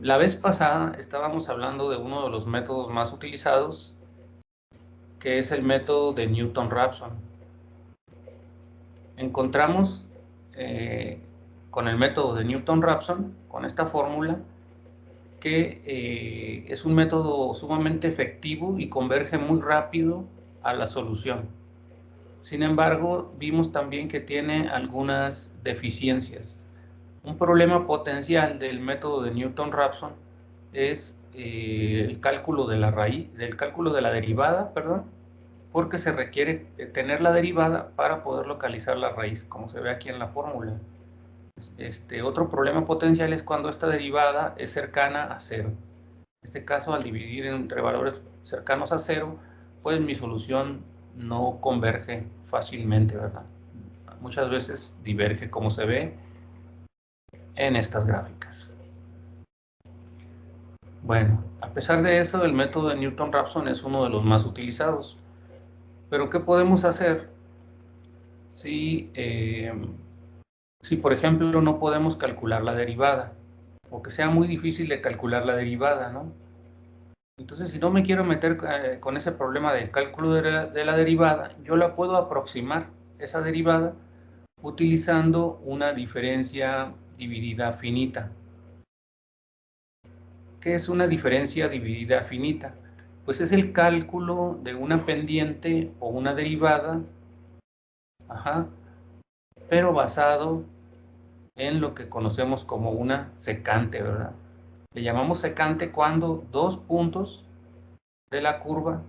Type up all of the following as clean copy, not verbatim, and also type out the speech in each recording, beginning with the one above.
La vez pasada estábamos hablando de uno de los métodos más utilizados, que es el método de Newton-Raphson. Encontramos con el método de Newton-Raphson, con esta fórmula, que es un método sumamente efectivo y converge muy rápido a la solución. Sin embargo, vimos también que tiene algunas deficiencias. Un problema potencial del método de Newton-Raphson es el cálculo de la raíz, del cálculo de la derivada, perdón, porque se requiere tener la derivada para poder localizar la raíz, como se ve aquí en la fórmula. Otro problema potencial es cuando esta derivada es cercana a cero. En este caso, al dividir entre valores cercanos a cero, pues mi solución no converge fácilmente, ¿verdad? Muchas veces diverge, como se ve en estas gráficas. Bueno, a pesar de eso, el método de Newton-Raphson es uno de los más utilizados. Pero ¿qué podemos hacer si, por ejemplo, no podemos calcular la derivada? O que sea muy difícil de calcular la derivada, ¿no? Entonces, si no me quiero meter con ese problema del cálculo de la derivada, yo la puedo aproximar, esa derivada, utilizando una diferencia dividida finita. ¿Qué es una diferencia dividida finita? Pues es el cálculo de una pendiente o una derivada, pero basado en lo que conocemos como una secante, ¿verdad? Le llamamos secante cuando dos puntos de la curva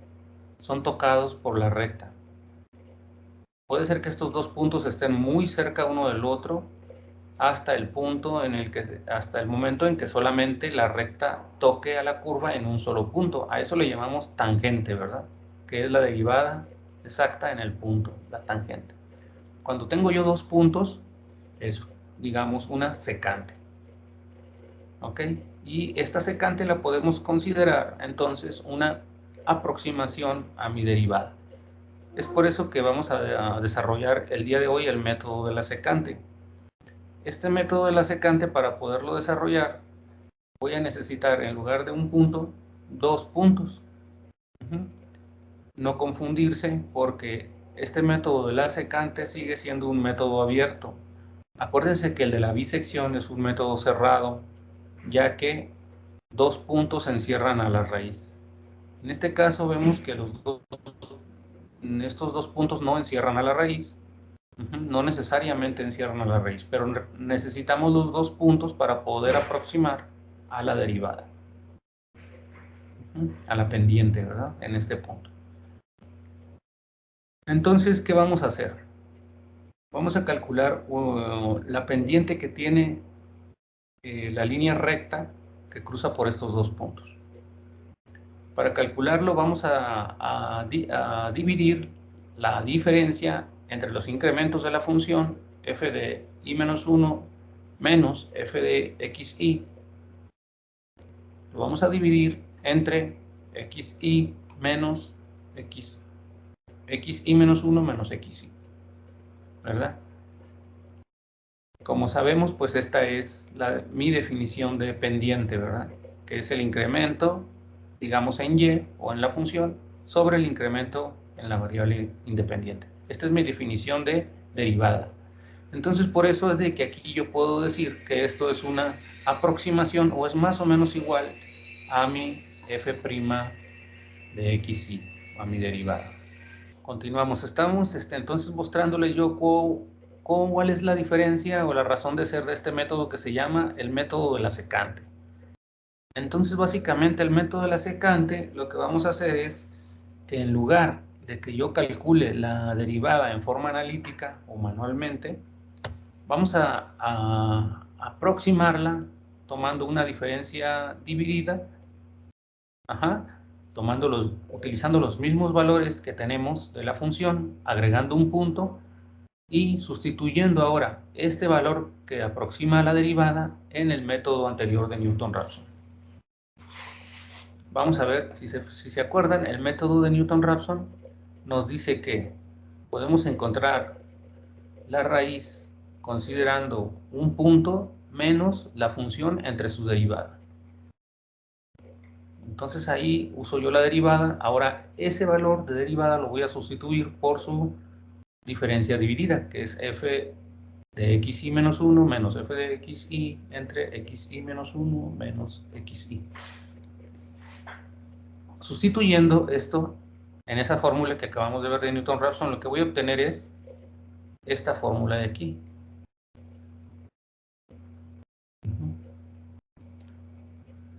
son tocados por la recta. Puede ser que estos dos puntos estén muy cerca uno del otro hasta el momento en que solamente la recta toque a la curva en un solo punto. A eso le llamamos tangente, ¿verdad? Que es la derivada exacta en el punto, la tangente. Cuando tengo yo dos puntos, es, digamos, una secante. ¿Ok? Y esta secante la podemos considerar entonces una aproximación a mi derivada. Es por eso que vamos a desarrollar el día de hoy el método de la secante. Este método de la secante, para poderlo desarrollar, voy a necesitar, en lugar de un punto, dos puntos. No confundirse, porque este método de la secante sigue siendo un método abierto. Acuérdense que el de la bisección es un método cerrado, ya que dos puntos encierran a la raíz. En este caso vemos que estos dos puntos no encierran a la raíz. No necesariamente encierran a la raíz, pero necesitamos los dos puntos para poder aproximar a la derivada, a la pendiente, ¿verdad? En este punto. Entonces, ¿qué vamos a hacer? Vamos a calcular la pendiente que tiene la línea recta que cruza por estos dos puntos. Para calcularlo vamos a dividir la diferencia entre los incrementos de la función f de i menos 1 menos f de xi. Lo vamos a dividir entre xi menos xi menos 1 menos xi, ¿verdad? Como sabemos, pues esta es mi definición de pendiente, ¿verdad? Que es el incremento, digamos en y o en la función, sobre el incremento en la variable independiente. Esta es mi definición de derivada. Entonces, por eso es de que aquí yo puedo decir que esto es una aproximación o es más o menos igual a mi f' de xi, a mi derivada. Continuamos. Estamos entonces mostrándole yo cuál es la diferencia o la razón de ser de este método que se llama el método de la secante. Entonces, básicamente, el método de la secante, lo que vamos a hacer es que en lugar de que yo calcule la derivada en forma analítica o manualmente, vamos a aproximarla tomando una diferencia dividida, utilizando los mismos valores que tenemos de la función, agregando un punto y sustituyendo ahora este valor que aproxima a la derivada en el método anterior de Newton-Raphson. Vamos a ver, si se acuerdan, el método de Newton-Raphson nos dice que podemos encontrar la raíz considerando un punto menos la función entre sus derivadas. Entonces ahí uso yo la derivada. Ahora ese valor de derivada lo voy a sustituir por su diferencia dividida, que es f de xy menos 1 menos f de xy entre xy menos 1 menos xy. Sustituyendo esto en esa fórmula que acabamos de ver de Newton-Raphson, lo que voy a obtener es esta fórmula de aquí.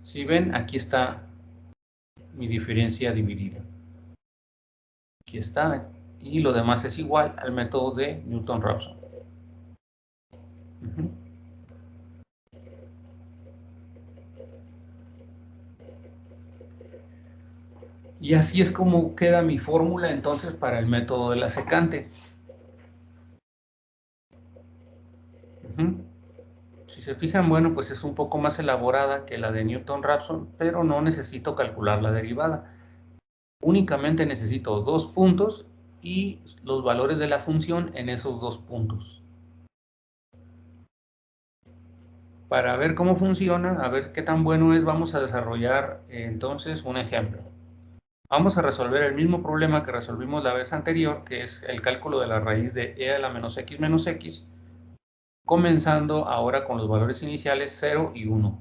Si ven, aquí está mi diferencia dividida. Aquí está, y lo demás es igual al método de Newton-Raphson. Y así es como queda mi fórmula entonces para el método de la secante. Si se fijan, bueno, pues es un poco más elaborada que la de Newton-Raphson, pero no necesito calcular la derivada. Únicamente necesito 2 puntos y los valores de la función en esos 2 puntos. Para ver cómo funciona, a ver qué tan bueno es, vamos a desarrollar entonces un ejemplo. Vamos a resolver el mismo problema que resolvimos la vez anterior, que es el cálculo de la raíz de e a la menos x, comenzando ahora con los valores iniciales 0 y 1.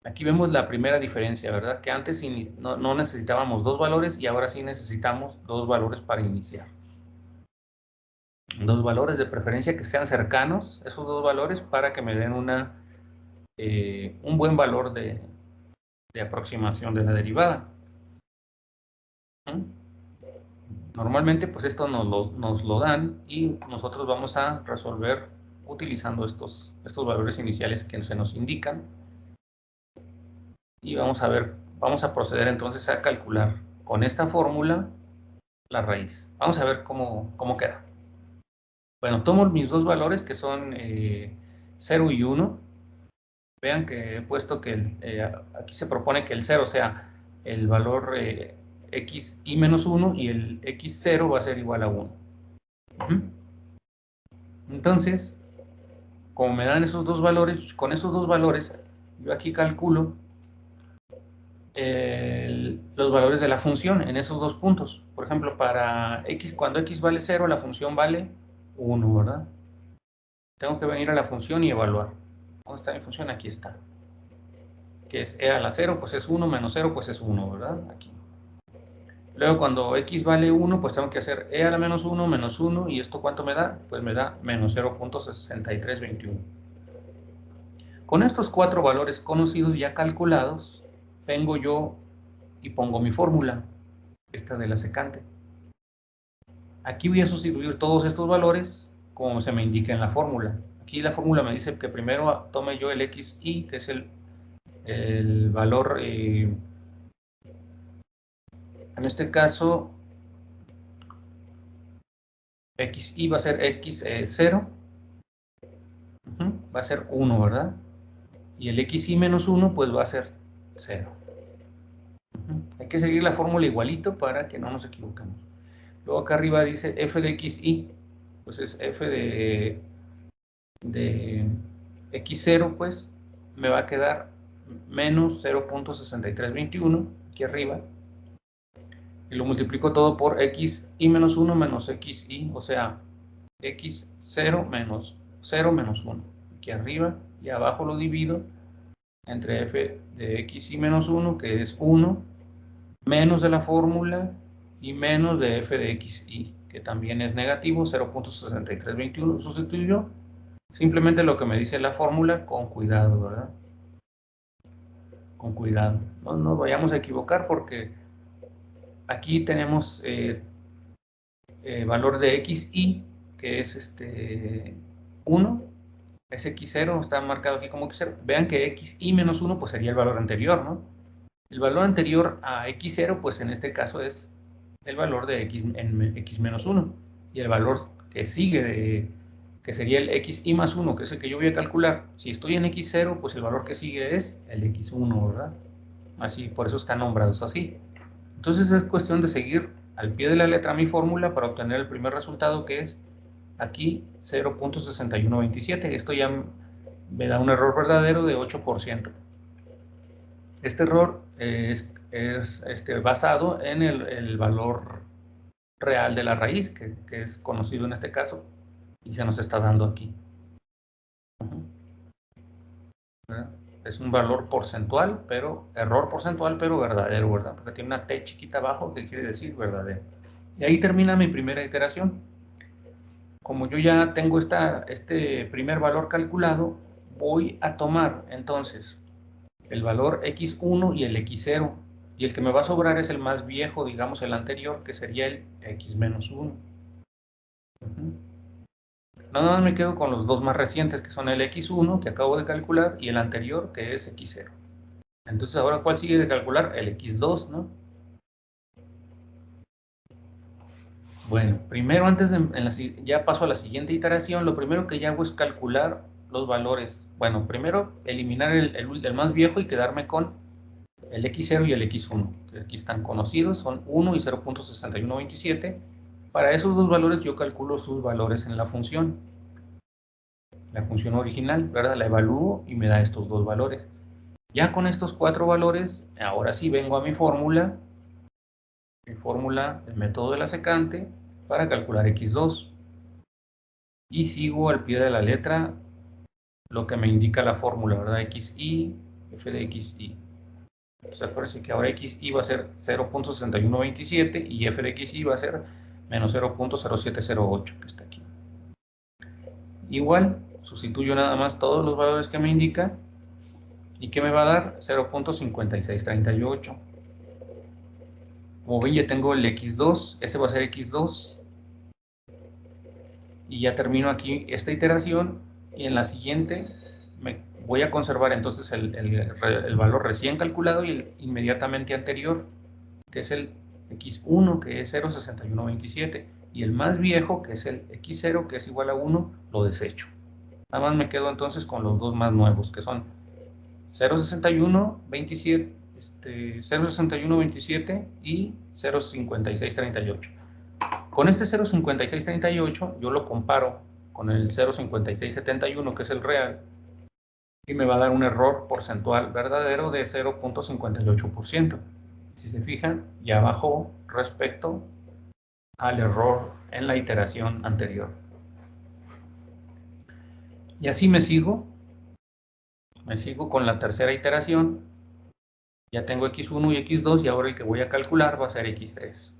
Aquí vemos la primera diferencia, ¿verdad? Que antes no necesitábamos 2 valores y ahora sí necesitamos 2 valores para iniciar. 2 valores de preferencia que sean cercanos, esos 2 valores, para que me den un buen valor de aproximación de la derivada. Normalmente pues esto nos lo dan y nosotros vamos a resolver utilizando estos valores iniciales que se nos indican. Y vamos a proceder entonces a calcular con esta fórmula la raíz. Vamos a ver cómo queda. Bueno, tomo mis 2 valores que son 0 y 1. Vean que he puesto que aquí se propone que el 0 sea el valor xy menos 1 y el x0 va a ser igual a 1. Entonces, como me dan esos 2 valores, con esos 2 valores yo aquí calculo los valores de la función en esos 2 puntos. Por ejemplo, para x, cuando x vale 0, la función vale 1, ¿verdad? Tengo que venir a la función y evaluar. ¿Dónde está mi función? Aquí está. Que es e a la 0, pues es 1, menos 0, pues es 1, ¿verdad? Aquí. Luego, cuando x vale 1, pues tengo que hacer e a la menos 1, menos 1, ¿y esto cuánto me da? Pues me da menos 0.6321. Con estos 4 valores conocidos ya calculados, vengo yo y pongo mi fórmula, esta de la secante. Aquí voy a sustituir todos estos valores como se me indica en la fórmula. Aquí la fórmula me dice que primero tome yo el xy, que es el valor, en este caso, xy va a ser x0, va a ser 1, ¿verdad? Y el xy menos 1 pues va a ser 0. Hay que seguir la fórmula igualito para que no nos equivoquemos. Luego acá arriba dice f de xy, pues es f de x0, pues me va a quedar menos 0.6321 aquí arriba, y lo multiplico todo por xy menos 1 menos xy, o sea, x0 menos 0 menos 1 aquí arriba, y abajo lo divido entre f de xy menos 1, que es 1, menos de la fórmula, y menos de f de xy, que también es negativo, 0.6321. Sustituyo simplemente lo que me dice la fórmula, con cuidado, ¿verdad? Con cuidado. No nos vayamos a equivocar porque aquí tenemos valor de xy, que es 1. Es x0, está marcado aquí como x0. Vean que xy menos 1 pues sería el valor anterior, ¿no? El valor anterior a x0 pues en este caso es el valor de x menos 1. Y el valor que sigue que sería el xy más 1, que es el que yo voy a calcular. Si estoy en x0, pues el valor que sigue es el x1, ¿verdad? Así, por eso están nombrados así. Entonces es cuestión de seguir al pie de la letra mi fórmula para obtener el primer resultado, que es aquí 0.6127. Esto ya me da un error verdadero de 8%. Este error es basado en el valor real de la raíz, que es conocido en este caso, y se nos está dando aquí. ¿Verdad? Es un valor porcentual, pero error porcentual, pero verdadero, ¿verdad? Porque tiene una T chiquita abajo que quiere decir verdadero. Y ahí termina mi primera iteración. Como yo ya tengo este primer valor calculado, voy a tomar entonces el valor x1 y el x0. Y el que me va a sobrar es el más viejo, digamos el anterior, que sería el x menos 1. Nada más me quedo con los dos más recientes, que son el x1 que acabo de calcular y el anterior, que es x0. Entonces, ahora, ¿cuál sigue de calcular? El x2, ¿no? Bueno, primero, ya paso a la siguiente iteración, lo primero que ya hago es calcular los valores. Bueno, primero eliminar el más viejo y quedarme con el x0 y el x1, que aquí están conocidos, son 1 y 0.6127. Para esos dos valores yo calculo sus valores en la función original, ¿verdad? La evalúo y me da estos dos valores. Ya con estos cuatro valores, ahora sí vengo a mi fórmula del método de la secante para calcular x2. Y sigo al pie de la letra lo que me indica la fórmula, ¿verdad? xi, f de xi. Entonces acuérdense que ahora xi va a ser 0.6127 y f de xi va a ser menos 0.0708, que está aquí. Igual, sustituyo nada más todos los valores que me indica. ¿Y qué me va a dar? 0.5638. Como ven, ya tengo el x2, ese va a ser x2. Y ya termino aquí esta iteración. Y en la siguiente voy a conservar entonces el valor recién calculado y el inmediatamente anterior, que es el x1, que es 0.6127. Y el más viejo, que es el x0, que es igual a 1, lo desecho. Nada más me quedo entonces con los dos más nuevos, que son 0.6127, 0.6127 y 0.5638. Con este 0.5638 yo lo comparo con el 0.5671, que es el real, y me va a dar un error porcentual verdadero de 0.58%. Si se fijan, ya bajó respecto al error en la iteración anterior. Y así me sigo con la tercera iteración. Ya tengo x1 y x2 y ahora el que voy a calcular va a ser x3.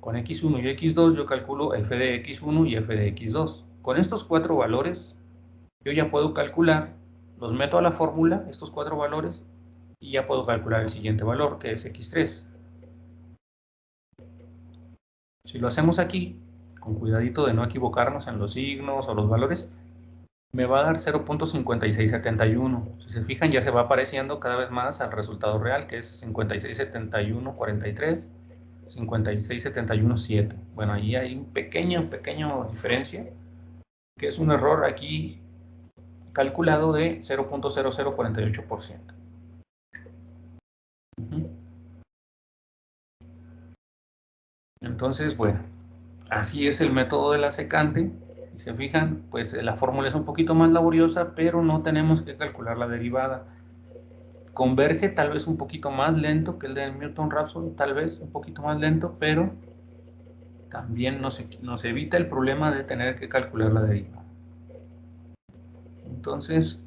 Con x1 y x2 yo calculo f de x1 y f de x2. Con estos cuatro valores yo ya puedo calcular, los meto a la fórmula, estos cuatro valores, y ya puedo calcular el siguiente valor, que es x3. Si lo hacemos aquí, con cuidadito de no equivocarnos en los signos o los valores, me va a dar 0.5671. Si se fijan, ya se va apareciendo cada vez más al resultado real, que es 5671.43, 5671.7. Bueno, ahí hay un pequeña diferencia, que es un error aquí calculado de 0.0048%. Entonces, bueno, así es el método de la secante. Si se fijan, pues la fórmula es un poquito más laboriosa, pero no tenemos que calcular la derivada. Converge tal vez un poquito más lento que el de Newton-Raphson, tal vez un poquito más lento, pero también nos evita el problema de tener que calcular la derivada. Entonces,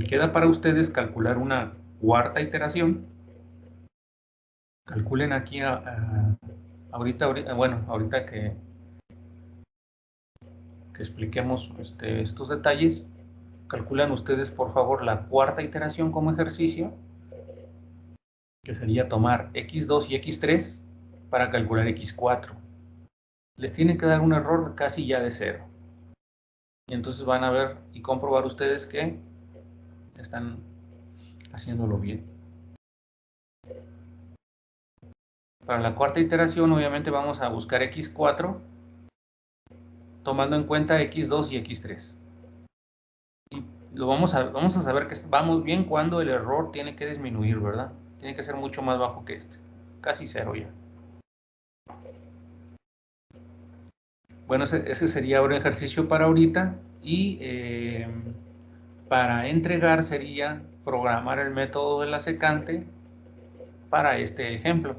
queda para ustedes calcular una cuarta iteración. Calculen aquí ahorita que expliquemos estos detalles. Calculan ustedes, por favor, la cuarta iteración como ejercicio, que sería tomar x2 y x3 para calcular x4. Les tiene que dar un error casi ya de 0. Y entonces van a ver y comprobar ustedes que están haciéndolo bien. Para la cuarta iteración, obviamente vamos a buscar x4, tomando en cuenta x2 y x3. Y vamos a saber que vamos bien cuando el error tiene que disminuir, ¿verdad? Tiene que ser mucho más bajo que este. Casi 0 ya. Bueno, ese sería un ejercicio para ahorita. Y para entregar sería programar el método de la secante para este ejemplo.